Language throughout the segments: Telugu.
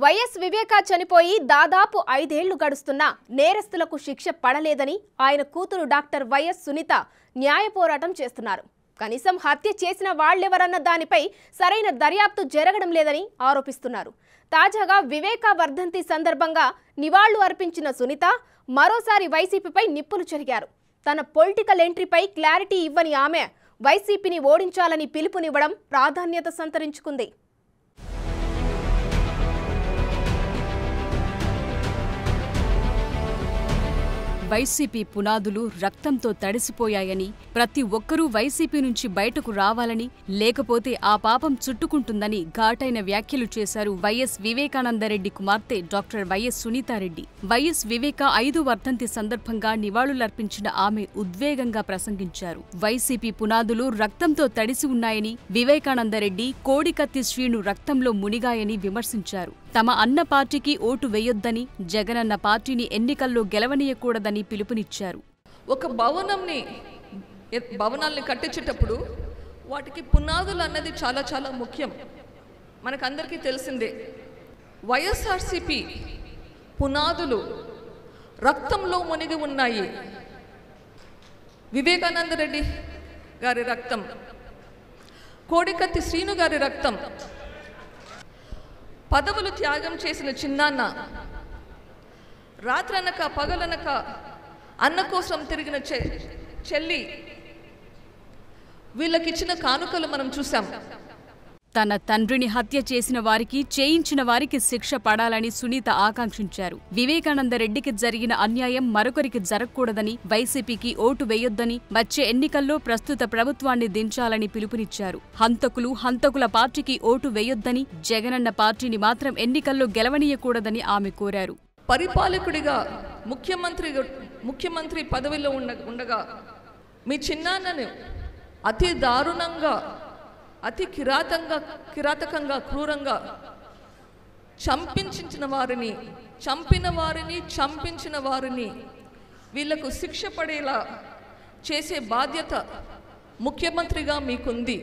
వైఎస్ వివేక చనిపోయి దాదాపు 5 ఏళ్లు గడుస్తున్నా నేరస్తులకు శిక్ష పడలేదని ఆయన కూతురు డాక్టర్ వైఎస్ సునీత న్యాయ పోరాటం చేస్తున్నారు. కనీసం హత్య చేసిన వాళ్ళెవరన్న దానిపై సరైన దర్యాప్తు జరగడం లేదని ఆరోపిస్తున్నారు. తాజాగా వివేక వర్ధంతి సందర్భంగా నివాళులు అర్పించిన సునీత మరోసారి వైసీపీపై నిప్పులు చెరిగారు. తన పొలిటికల్ ఎంట్రీపై క్లారిటీ ఇవ్వని ఆమె వైసీపీని ఓడించాలని పిలుపునివ్వడం ప్రాధాన్యత సంతరించుకుంది. వైసీపీ పునాదులు రక్తంతో తడిసిపోయాయని, ప్రతి ఒక్కరూ వైసీపీ నుంచి బయటకు రావాలని, లేకపోతే ఆ పాపం చుట్టుకుంటుందని ఘాటైన వ్యాఖ్యలు చేశారు వైఎస్ వివేకానందరెడ్డి కుమార్తె డాక్టర్ వైఎస్ సునీతారెడ్డి. వైఎస్ వివేక 5వ వర్ధంతి సందర్భంగా నివాళులర్పించిన ఆమె ఉద్వేగంగా ప్రసంగించారు. వైసీపీ పునాదులు రక్తంతో తడిసి ఉన్నాయని, వివేకానందరెడ్డి కోడికత్తి శ్రీను రక్తంలో మునిగాయని విమర్శించారు. తమ అన్న పార్టీకి ఓటు వేయొద్దని, జగనన్న పార్టీని ఎన్నికల్లో గెలవనీయకూడదని పిలుపునిచ్చారు. ఒక భవనాల్ని కట్టించేటప్పుడు వాటికి పునాదులు అన్నది చాలా చాలా ముఖ్యం. మనకందరికీ తెలిసిందే. వైఎస్ఆర్సీపీ పునాదులు రక్తంలో మునిగి ఉన్నాయి. వివేకానందరెడ్డి గారి రక్తం, కోడికత్తి శ్రీను గారి రక్తం, పదవులు త్యాగం చేసిన చిన్నాన్న, రాత్రనక పగలనక అన్న కోసం తిరిగిన చెల్లి, వీళ్ళకిచ్చిన కానుకలు మనం చూసాం. తన తండ్రిని హత్య చేసిన వారికి, చేయించిన వారికి శిక్ష పడాలని సునీత ఆకాంక్షించారు. వివేకానందరెడ్డికి జరిగిన అన్యాయం మరొకరికి జరగకూడదని, వైసీపీకి ఓటు వేయొద్దని, వచ్చే ఎన్నికల్లో ప్రస్తుత ప్రభుత్వాన్ని దించాలని పిలుపునిచ్చారు. హంతకుల పార్టీకి ఓటు వేయొద్దని, జగనన్న పార్టీని మాత్రం ఎన్నికల్లో గెలవనీయకూడదని ఆమె కోరారు. పరిపాలకుడిగా ముఖ్యమంత్రి పదవిలో ఉండగా మీ చిన్నాన్నను అతి దారుణంగా, అతి కిరాతకంగా, క్రూరంగా చంపించిన వారిని వీళ్లకు శిక్ష పడేలా చేసే బాధ్యత ముఖ్యమంత్రిగా మీకుంది.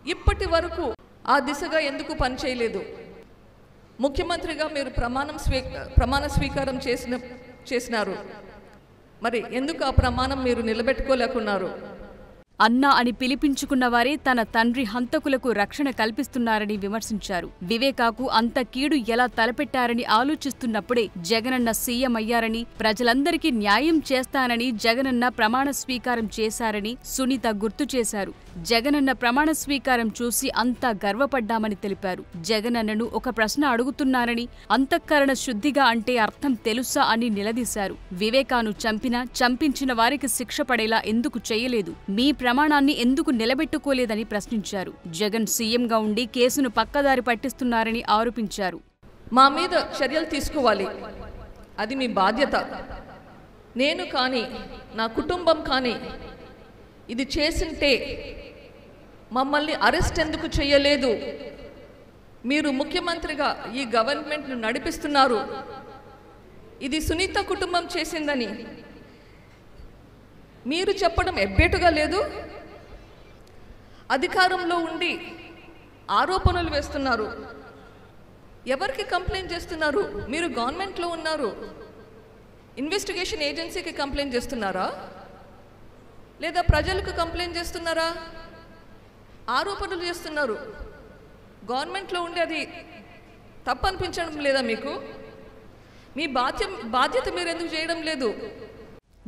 ఇప్పటి వరకు ఆ దిశగా ఎందుకు పనిచేయలేదు? ముఖ్యమంత్రిగా మీరు ప్రమాణ స్వీకారం చేసినారు. మరి ఎందుకు ఆ ప్రమాణం మీరు నిలబెట్టుకోలేకున్నారు? అన్నా అని పిలిపించుకున్న వారే తన తండ్రి హంతకులకు రక్షణ కల్పిస్తున్నారని విమర్శించారు. వివేకాకు అంత కీడు ఎలా తలపెట్టారని ఆలోచిస్తున్నప్పుడే జగనన్న సీఎం అయ్యారని, ప్రజలందరికీ న్యాయం చేస్తానని జగనన్న ప్రమాణ స్వీకారం చేశారని సునీత గుర్తు చేశారు. జగనన్న ప్రమాణ స్వీకారం చూసి అంతా గర్వపడ్డామని తెలిపారు. జగనన్నను ఒక ప్రశ్న అడుగుతున్నారని, అంతఃకరణ శుద్ధిగా అంటే అర్థం తెలుసా అని నిలదీశారు. వివేకాను చంపించిన వారికి శిక్ష పడేలా ఎందుకు చేయలేదు? మీ ప్రమాణాన్ని ఎందుకు నిలబెట్టుకోలేదని ప్రశ్నించారు. జగన్ సీఎంగా ఉండి కేసును పక్కదారి పట్టిస్తున్నారని ఆరోపించారు. మా మీద చర్యలు తీసుకోవాలి, అది మీ బాధ్యత. నేను కానీ, నా కుటుంబం కానీ ఇది చేసింటే మమ్మల్ని అరెస్ట్ ఎందుకు చేయలేదు? మీరు ముఖ్యమంత్రిగా ఈ గవర్నమెంట్ను నడిపిస్తున్నారు, ఇది సునీత కుటుంబం చేసిందని మీరు చెప్పడం ఎబ్బేటుగా లేదు? అధికారంలో ఉండి ఆరోపణలు వేస్తున్నారు. ఎవరికి కంప్లైంట్ చేస్తున్నారు? మీరు గవర్నమెంట్లో ఉన్నారు. ఇన్వెస్టిగేషన్ ఏజెన్సీకి కంప్లైంట్ చేస్తున్నారా, లేదా ప్రజలకు కంప్లైంట్ చేస్తున్నారా? ఆరోపణలు చేస్తున్నారు. గవర్నమెంట్లో ఉండి అది తప్పు అనిపించడం లేదా మీకు? మీ బాధ్యత మీరు ఎందుకు చేయడం లేదు?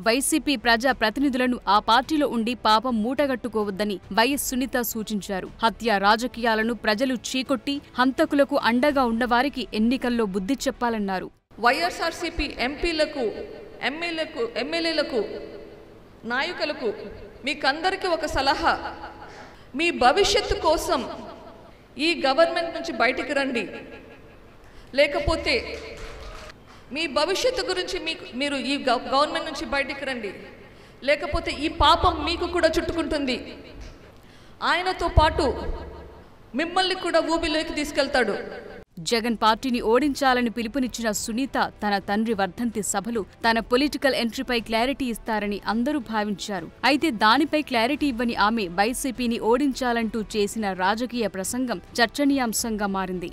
వైసీపీ ప్రజా ప్రతినిధులను ఆ పార్టీలో ఉండి పాపం మూటగట్టుకోవద్దని వైఎస్ సునీత సూచించారు. హత్య రాజకీయాలను ప్రజలు చీకొట్టి హంతకులకు అండగా ఉన్నవారికి ఎన్నికల్లో బుద్ధి చెప్పాలన్నారు. వైఎస్ఆర్సీపీ ఎంపీలకు, ఎమ్మెల్యేలకు, నాయకులకు మీకందరికీ ఒక సలహా. మీ భవిష్యత్తు కోసం ఈ గవర్నమెంట్ నుంచి బయటికి రండి, లేకపోతే మీ భవిష్యత్తు గురించి మీరు ఈ గవర్నమెంట్ నుంచి బయటికి రండి, లేకపోతే ఈ పాపం మీకు కూడా చుట్టుకుంటుంది. ఆయనతో పాటు మిమ్మల్ని కూడా ఊబిలోకి తీసుకెళ్తాడు. జగన్ పార్టీని ఓడించాలని పిలుపునిచ్చిన సునీత తన తండ్రి వర్ధంతి సభలు తన పొలిటికల్ ఎంట్రీపై క్లారిటీ ఇస్తారని అందరూ భావించారు. అయితే దానిపై క్లారిటీ ఇవ్వని ఆమె వైసీపీని ఓడించాలంటూ చేసిన రాజకీయ ప్రసంగం చర్చనీయాంశంగా మారింది.